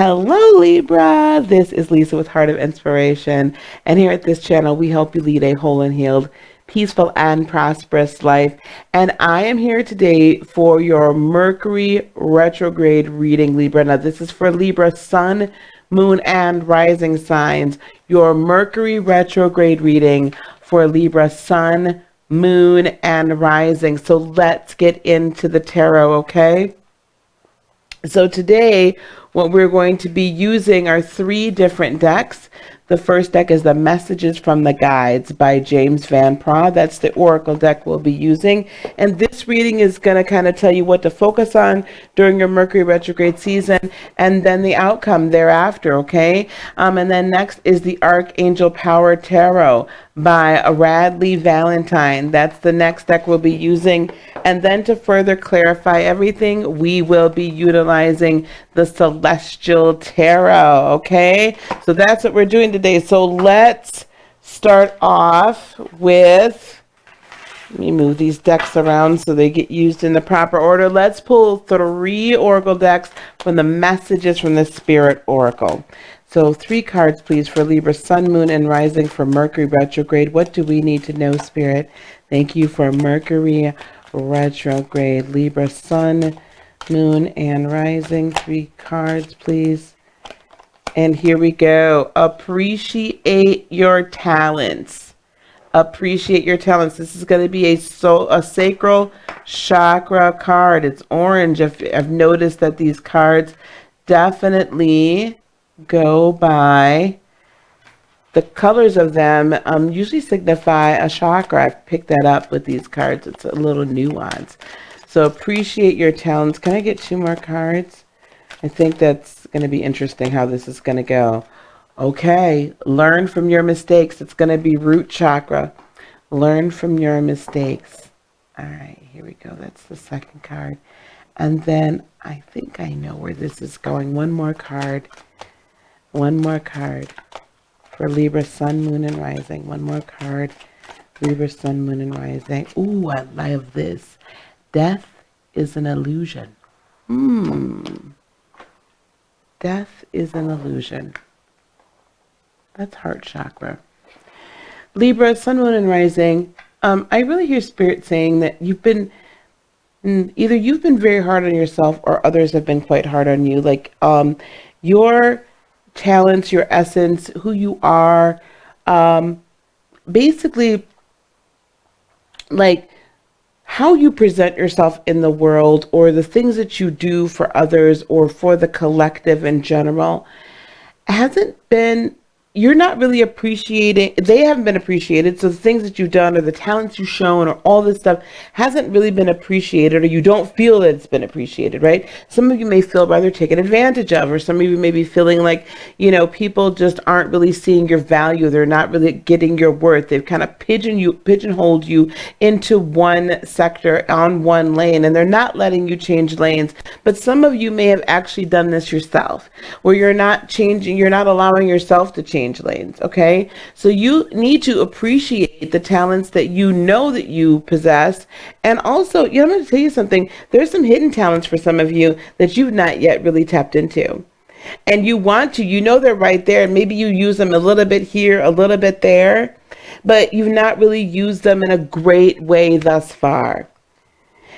Hello Libra, this is Lisa with Heart of Inspiration, and here at this channel we help you lead a whole and healed, peaceful and prosperous life. And I am here today for your Mercury Retrograde reading, Libra. Now this is for Libra Sun, Moon and Rising signs. Your Mercury Retrograde reading for Libra Sun, Moon and Rising. So let's get into the tarot, okay? So today, what we're going to be using are three different decks. The first deck is the Messages from the Guides by James Van Praagh. That's the Oracle deck we'll be using. And this reading is going to kind of tell you what to focus on during your Mercury retrograde season and then the outcome thereafter, okay? And then next is the Archangel Power Tarot by Radley Valentine. That's the next deck we'll be using. And then to further clarify everything, we will be utilizing the Celestial Tarot, okay? So that's what we're doing today. So let's start off with, let me move these decks around so they get used in the proper order. Let's pull three Oracle decks from the Messages from the Spirit Oracle. So 3 cards, please, for Libra, Sun, Moon, and Rising for Mercury Retrograde. What do we need to know, Spirit? Thank you for Mercury Retrograde. Libra, Sun, Moon, and Rising. 3 cards, please. And here we go. Appreciate your talents. Appreciate your talents. This is going to be a Sacral Chakra card. It's orange. I've noticed that these cards definitely go by the colors of them usually signify a chakra. I've picked that up with these cards. It's a little nuance. So appreciate your talents. Can I get 2 more cards? I think that's going to be interesting how this is going to go. Okay, learn from your mistakes. It's going to be root chakra. Learn from your mistakes. All right, here we go. That's the second card. And then I think I know where this is going. One more card. One more card for Libra, Sun, Moon, and Rising. One more card. Libra, Sun, Moon, and Rising. Ooh, I love this. Death is an illusion. Death is an illusion. That's heart chakra. Libra, Sun, Moon, and Rising. I really hear Spirit saying that either you've been very hard on yourself or others have been quite hard on you. Like your talents, your essence, who you are, basically like how you present yourself in the world or the things that you do for others or for the collective in general you're not really appreciating, they haven't been appreciated. So the things that you've done or the talents you've shown or all this stuff hasn't really been appreciated, or you don't feel that it's been appreciated, right? Some of you may feel rather taken advantage of, or some of you may be feeling like, people just aren't really seeing your value. They're not really getting your worth. They've kind of pigeonholed you into one sector on one lane, and they're not letting you change lanes. But some of you may have actually done this yourself, where you're not allowing yourself to change lanes, okay? So you need to appreciate the talents that you know that you possess. And also, I'm going to tell you something. There's some hidden talents for some of you that you've not yet really tapped into. And you want to, they're right there. And maybe you use them a little bit here, a little bit there, but you've not really used them in a great way thus far.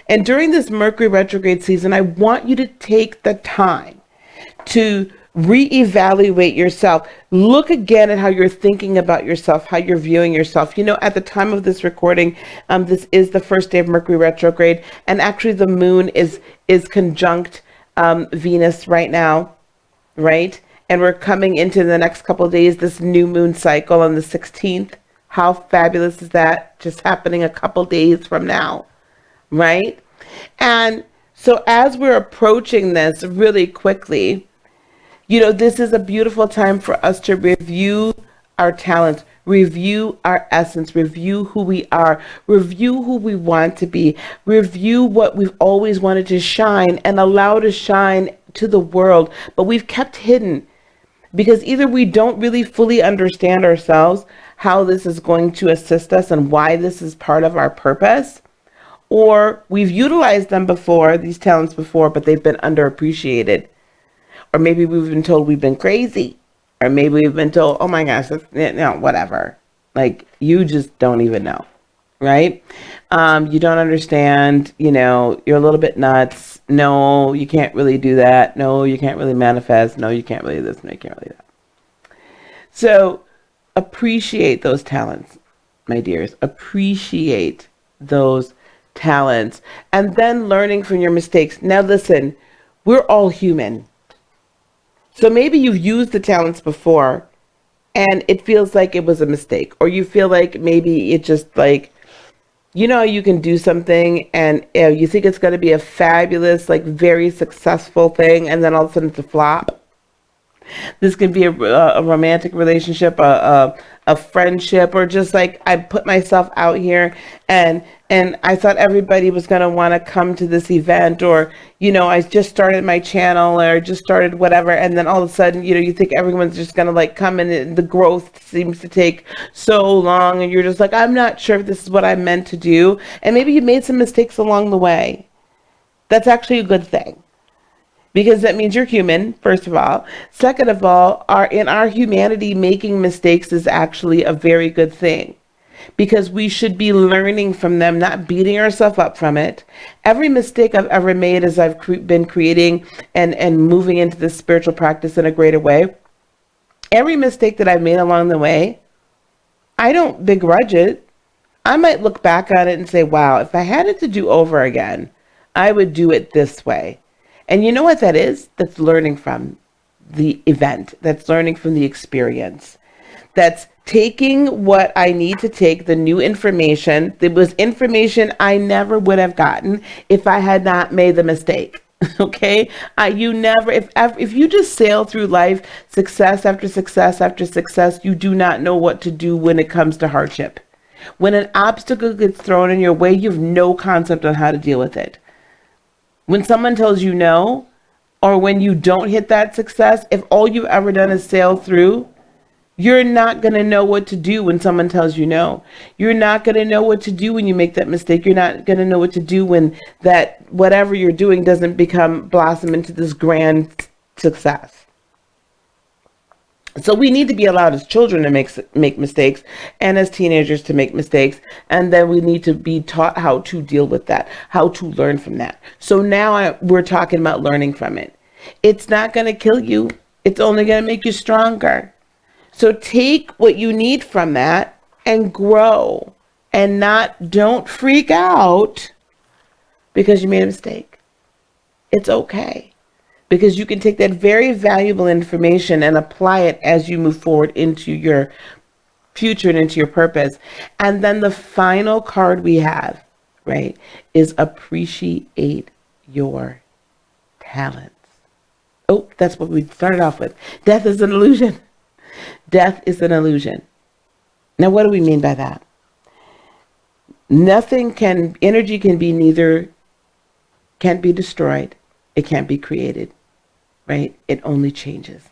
And during this Mercury retrograde season, I want you to take the time to reevaluate yourself. Look again at how you're thinking about yourself, how you're viewing yourself. At the time of this recording, this is the first day of Mercury retrograde, and actually the moon is conjunct Venus right now, right? And we're coming into the next couple of days, this new moon cycle on the 16th. How fabulous is that? Just happening a couple days from now, right? And so as we're approaching this really quickly, this is a beautiful time for us to review our talents, review our essence, review who we are, review who we want to be, review what we've always wanted to shine and allow to shine to the world, but we've kept hidden because either we don't really fully understand ourselves, how this is going to assist us and why this is part of our purpose, or we've utilized them before, these talents before, but they've been underappreciated. Or maybe we've been told we've been crazy. Or maybe we've been told, oh my gosh, that's, no, whatever. Like, you just don't even know, right? You don't understand, you're a little bit nuts. No, you can't really do that. No, you can't really manifest. No, you can't really this. No, you can't really that. So appreciate those talents, my dears. Appreciate those talents. And then learning from your mistakes. Now, listen, we're all human. So maybe you've used the talents before and it feels like it was a mistake, or you feel like maybe it just like, you can do something and you think it's going to be a fabulous, like very successful thing, and then all of a sudden it's a flop. This can be a romantic relationship, a friendship, or just like I put myself out here and I thought everybody was going to want to come to this event, or, I just started my channel or just started whatever. And then all of a sudden, you think everyone's just going to like come in, and the growth seems to take so long. And you're just like, I'm not sure if this is what I'm meant to do. And maybe you made some mistakes along the way. That's actually a good thing, because that means you're human, first of all. Second of all, in our humanity, making mistakes is actually a very good thing, because we should be learning from them, not beating ourselves up from it. Every mistake I've ever made as I've been creating and moving into this spiritual practice in a greater way, every mistake that I've made along the way, I don't begrudge it. I might look back on it and say, wow, if I had it to do over again, I would do it this way. And you know what that is? That's learning from the event. That's learning from the experience. That's taking what I need to take, the new information. There was information I never would have gotten if I had not made the mistake. Okay? If you just sail through life, success after success after success, you do not know what to do when it comes to hardship. When an obstacle gets thrown in your way, you have no concept on how to deal with it. When someone tells you no, or when you don't hit that success, if all you've ever done is sail through, you're not going to know what to do when someone tells you no. You're not going to know what to do when you make that mistake. You're not going to know what to do when that whatever you're doing doesn't blossom into this grand success. So we need to be allowed as children to make mistakes, and as teenagers to make mistakes. And then we need to be taught how to deal with that, how to learn from that. So now we're talking about learning from it. It's not going to kill you. It's only going to make you stronger. So take what you need from that and grow, and don't freak out because you made a mistake. It's okay. Because you can take that very valuable information and apply it as you move forward into your future and into your purpose. And then the final card we have, right, is appreciate your talents. Oh, that's what we started off with. Death is an illusion. Death is an illusion. Now, what do we mean by that? Energy can't be destroyed. It can't be created. Right? It only changes.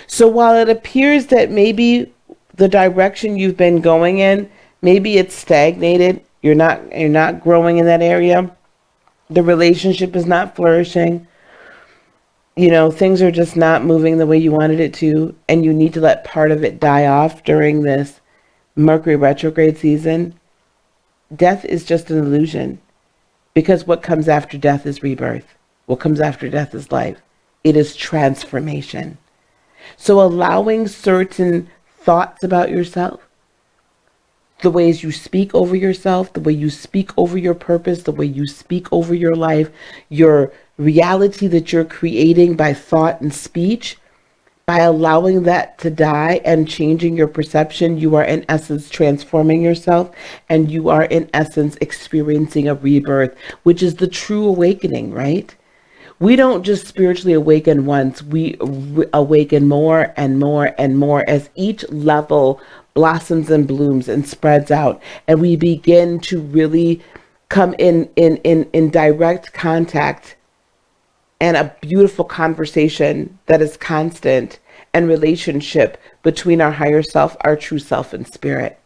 So while it appears that maybe the direction you've been going in, maybe it's stagnated, you're not growing in that area, the relationship is not flourishing, things are just not moving the way you wanted it to, and you need to let part of it die off during this Mercury retrograde season, death is just an illusion, because what comes after death is rebirth. What comes after death is life. It is transformation. So allowing certain thoughts about yourself, the ways you speak over yourself, the way you speak over your purpose, the way you speak over your life, your reality that you're creating by thought and speech, by allowing that to die and changing your perception, you are in essence transforming yourself, and you are in essence experiencing a rebirth, which is the true awakening, right? We don't just spiritually awaken once, we awaken more and more and more as each level blossoms and blooms and spreads out, and we begin to really come in direct contact and a beautiful conversation that is constant, and relationship between our higher self, our true self, and spirit.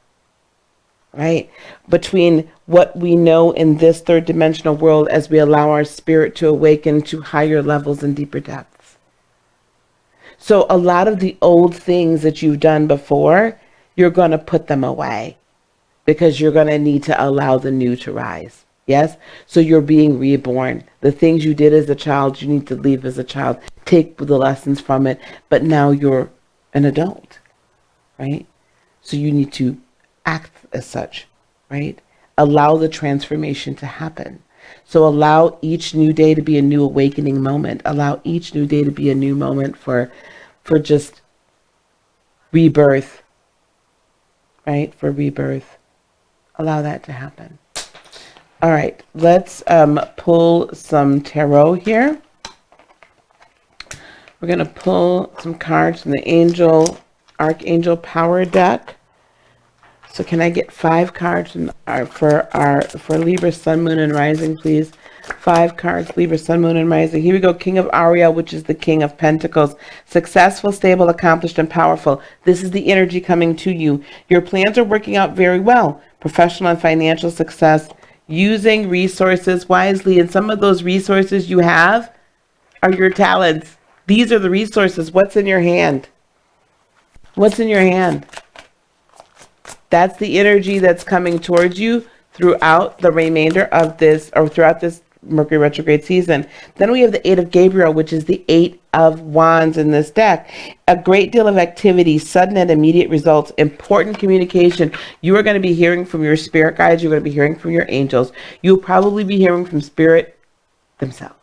Right? Between what we know in this third dimensional world as we allow our spirit to awaken to higher levels and deeper depths. So a lot of the old things that you've done before, you're going to put them away because you're going to need to allow the new to rise. Yes? So you're being reborn. The things you did as a child, you need to leave as a child. Take the lessons from it. But now you're an adult, right? So you need to act as such, right? Allow the transformation to happen. So allow each new day to be a new awakening moment. Allow each new day to be a new moment for just rebirth, right? For rebirth. Allow that to happen. All right, let's pull some tarot here. We're going to pull some cards from the Archangel Power deck. So can I get 5 cards for Libra, Sun, Moon, and Rising, please? 5 cards, Libra, Sun, Moon, and Rising. Here we go. King of Uriel, which is the King of Pentacles. Successful, stable, accomplished, and powerful. This is the energy coming to you. Your plans are working out very well. Professional and financial success. Using resources wisely. And some of those resources you have are your talents. These are the resources. What's in your hand? What's in your hand? That's the energy that's coming towards you throughout the remainder of this, or throughout this Mercury retrograde season. Then we have the 8 of Gabriel, which is the 8 of Wands in this deck. A great deal of activity, sudden and immediate results, important communication. You are going to be hearing from your spirit guides. You're going to be hearing from your angels. You'll probably be hearing from spirit themselves.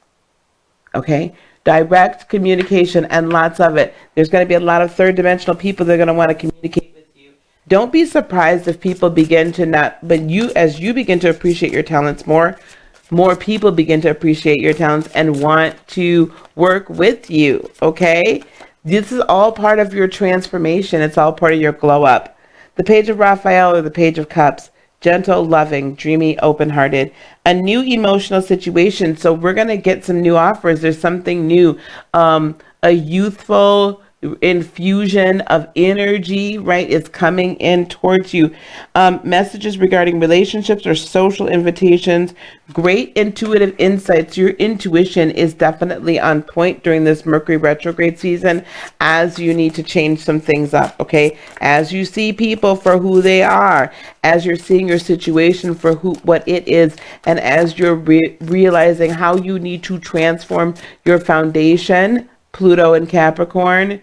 Okay? Direct communication, and lots of it. There's going to be a lot of third dimensional people that are going to want to communicate with you. Don't be surprised if people begin to not, but as you begin to appreciate your talents more people begin to appreciate your talents and want to work with you, okay? This is all part of your transformation. It's all part of your glow up. The Page of Raphael, or the Page of Cups. Gentle, loving, dreamy, open-hearted. A new emotional situation. So we're going to get some new offers. There's something new. A youthful infusion of energy, right, is coming in towards you. Messages regarding relationships or social invitations. Great intuitive insights. Your intuition is definitely on point during this Mercury retrograde season, as you need to change some things up, okay? As you see people for who they are, as you're seeing your situation for what it is, and as you're realizing how you need to transform your foundation. Pluto in Capricorn,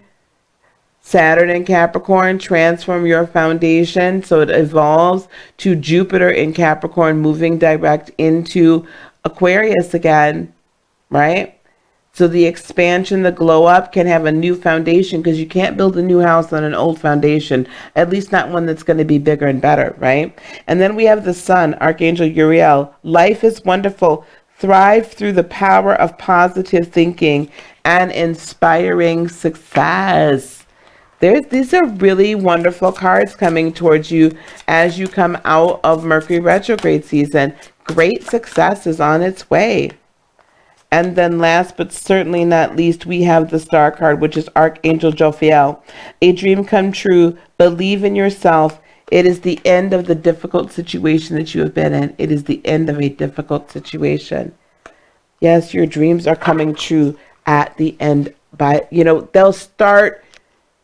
Saturn in Capricorn, transform your foundation so it evolves to Jupiter in Capricorn, moving direct into Aquarius again, right? So the expansion, the glow up can have a new foundation, because you can't build a new house on an old foundation, at least not one that's going to be bigger and better, right? And then we have the Sun, Archangel Uriel. Life is wonderful. Thrive through the power of positive thinking and inspiring success. These are really wonderful cards coming towards you as you come out of Mercury retrograde season. Great success is on its way. And then last but certainly not least, we have the Star card, which is Archangel Jophiel. A dream come true. Believe in yourself. It is the end of the difficult situation that you have been in. It is the end of a difficult situation. Yes, your dreams are coming true at the end.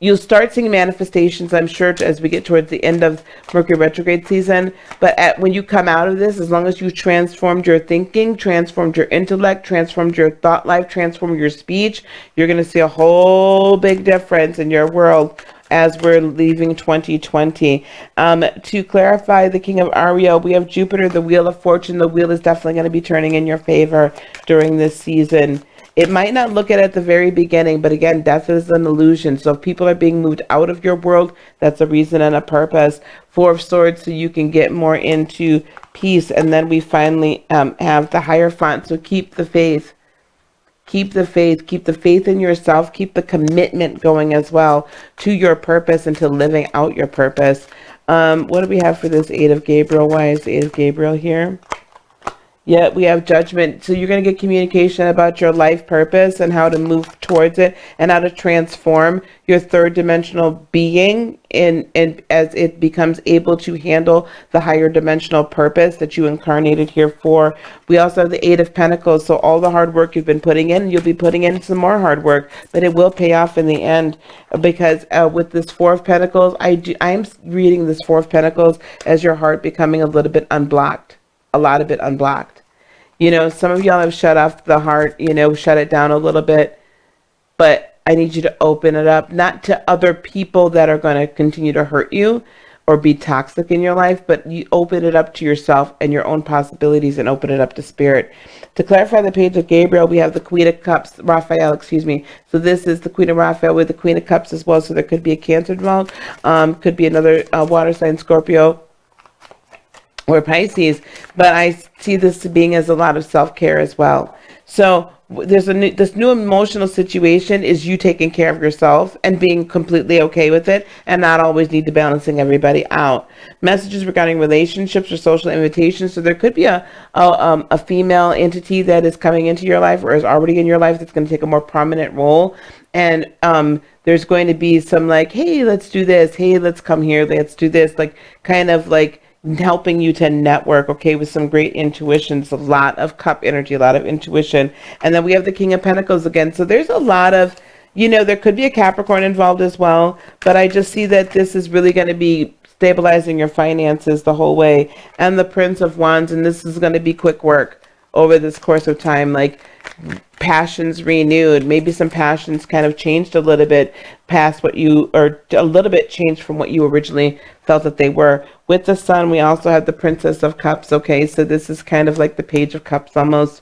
You'll start seeing manifestations, I'm sure, as we get towards the end of Mercury retrograde season. But when you come out of this, as long as you transformed your thinking, transformed your intellect, transformed your thought life, transformed your speech, you're going to see a whole big difference in your world as we're leaving 2020. To clarify, the King of Uriel, we have Jupiter, the Wheel of Fortune. The wheel is definitely going to be turning in your favor during this season. It might not look at the very beginning, but again, death is an illusion. So if people are being moved out of your world, that's a reason and a purpose. 4 of Swords, so you can get more into peace. And then we finally have the Hierophant. So keep the faith. Keep the faith. Keep the faith in yourself. Keep the commitment going as well to your purpose and to living out your purpose. What do we have for this 8 of Gabriel? Why is the 8 of Gabriel here? Yeah, we have Judgment. So you're going to get communication about your life purpose and how to move towards it and how to transform your third dimensional being in as it becomes able to handle the higher dimensional purpose that you incarnated here for. We also have the Eight of Pentacles. So all the hard work you've been putting in, you'll be putting in some more hard work, but it will pay off in the end, because with this Four of Pentacles, I'm reading this Four of Pentacles as your heart becoming a little bit unblocked. A lot of it unblocked. You know, some of y'all have shut off the heart, you know, shut it down a little bit, but I need you to open it up, not to other people that are going to continue to hurt you or be toxic in your life, but you open it up to yourself and your own possibilities and open it up to spirit. To clarify the page of Gabriel, we have the Queen of Cups, Raphael, excuse me. So this is the Queen of Raphael with the Queen of Cups as well. So there could be a Cancer involved, could be another water sign, Scorpio, or Pisces, but I see this being as a lot of self-care as well. So there's this new emotional situation is you taking care of yourself and being completely okay with it and not always need to balancing everybody out. Messages regarding relationships or social invitations. So there could be a female entity that is coming into your life or is already in your life that's going to take a more prominent role. And there's going to be some like, hey, let's do this. Hey, let's come here. Let's do this. Like kind of like helping you to network, okay, with some great intuitions, a lot of cup energy, a lot of intuition. And then we have the King of Pentacles again. So there's a lot of, you know, there could be a Capricorn involved as well, but I just see that this is really going to be stabilizing your finances the whole way. And the Prince of Wands, and this is going to be quick work over this course of time, like passions renewed, maybe some passions kind of changed a little bit past what you, or a little bit changed from what you originally felt that they were. With the Sun, we also have the Princess of Cups, okay, so this is kind of like the Page of Cups almost.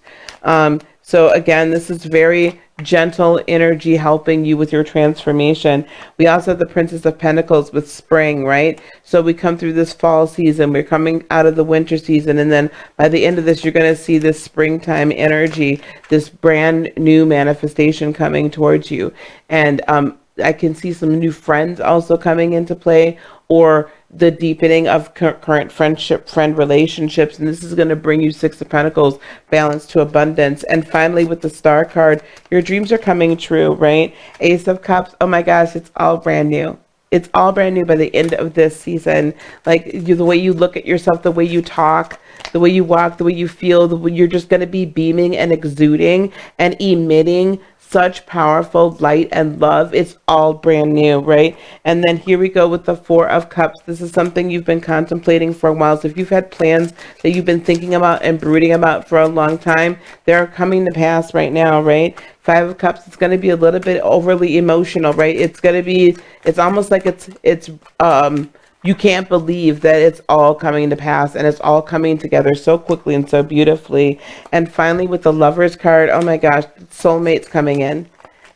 So again, this is very gentle energy helping you with your transformation. We also have the Princess of Pentacles with spring, right? So we come through this fall season, we're coming out of the winter season, and then by the end of this, you're going to see this springtime energy, this brand new manifestation coming towards you. And I can see some new friends also coming into play, or the deepening of current friend relationships. And this is going to bring you Six of Pentacles, balance to abundance. And finally, with the Star card, your dreams are coming true, right? Ace of Cups, oh my gosh, it's all brand new. It's all brand new by the end of this season. Like the way you look at yourself, the way you talk, the way you walk, the way you feel, you're just going to be beaming and exuding and emitting such powerful light and love. It's all brand new, right? And then here we go with the Four of Cups. This is something you've been contemplating for a while. So if you've had plans that you've been thinking about and brooding about for a long time, they're coming to pass right now, right? Five of Cups, it's going to be a little bit overly emotional, right? It's going to be, it's almost like it's you can't believe that it's all coming to pass, and it's all coming together so quickly and so beautifully. And finally, with the Lovers card, oh my gosh, soulmates coming in.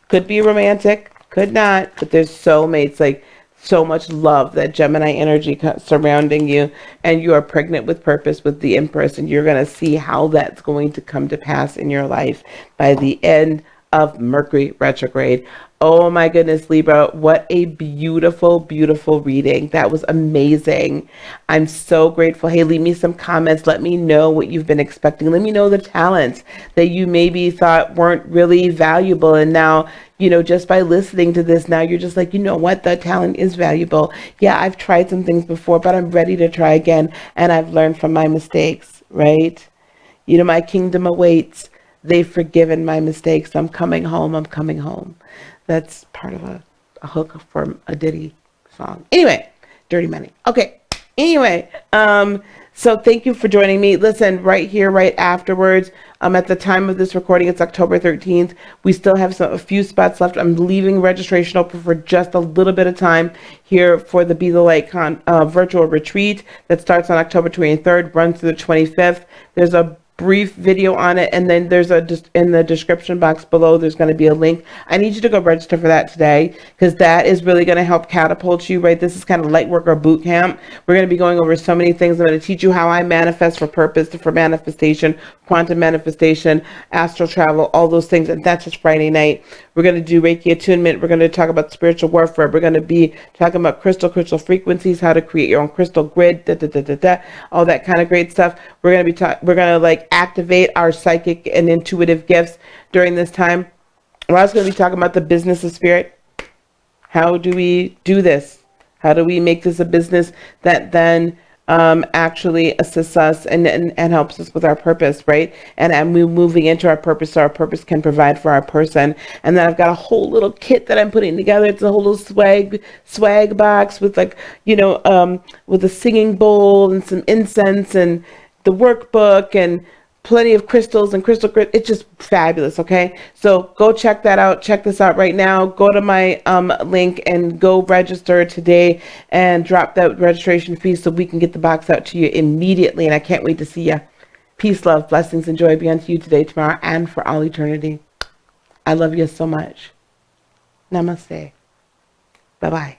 Could be romantic, could not, but there's soulmates, like so much love, that Gemini energy surrounding you, and you are pregnant with purpose with the Empress, and you're going to see how that's going to come to pass in your life by the end of Mercury retrograde. Oh my goodness, Libra, what a beautiful, beautiful reading. That was amazing. I'm so grateful. Hey, leave me some comments. Let me know what you've been expecting. Let me know the talents that you maybe thought weren't really valuable. And now, you know, just by listening to this, now you're just like, you know what, the talent is valuable. Yeah, I've tried some things before, but I'm ready to try again. And I've learned from my mistakes, right? You know, my kingdom awaits. They've forgiven my mistakes. I'm coming home. I'm coming home. That's part of a hook from a Diddy song. Anyway, Dirty Money. Okay. Anyway, so thank you for joining me. Listen, right here, right afterwards, at the time of this recording, it's October 13th. We still have a few spots left. I'm leaving registration open for just a little bit of time here for the Be the Light virtual retreat that starts on October 23rd, runs through the 25th. There's a brief video on it, and then there's just in the description box below, there's going to be a link. I need you to go register for that today, because that is really going to help catapult you, right? This is kind of light work or boot camp. We're going to be going over so many things. I'm going to teach you how I manifest for purpose, for manifestation, quantum manifestation, astral travel, all those things. And that's just Friday night. We're going to do Reiki attunement. We're going to talk about spiritual warfare. We're going to be talking about crystal frequencies, how to create your own crystal grid, all that kind of great stuff. We're going to be we're going to like like activate our psychic and intuitive gifts during this time. We're also going to be talking about the business of spirit. How do we do this? How do we make this a business that then actually assists us and helps us with our purpose, right? And we're moving into our purpose so our purpose can provide for our person. And then I've got a whole little kit that I'm putting together. It's a whole little swag box with like, with a singing bowl and some incense and the workbook and plenty of crystals and crystal grit. It's just fabulous. Okay, so go check that out. Check this out right now. Go to my link and go register today and drop that registration fee so we can get the box out to you immediately. And I can't wait to see you. Peace, love, blessings, and joy be unto you today, tomorrow, and for all eternity. I love you so much. Namaste. Bye-bye.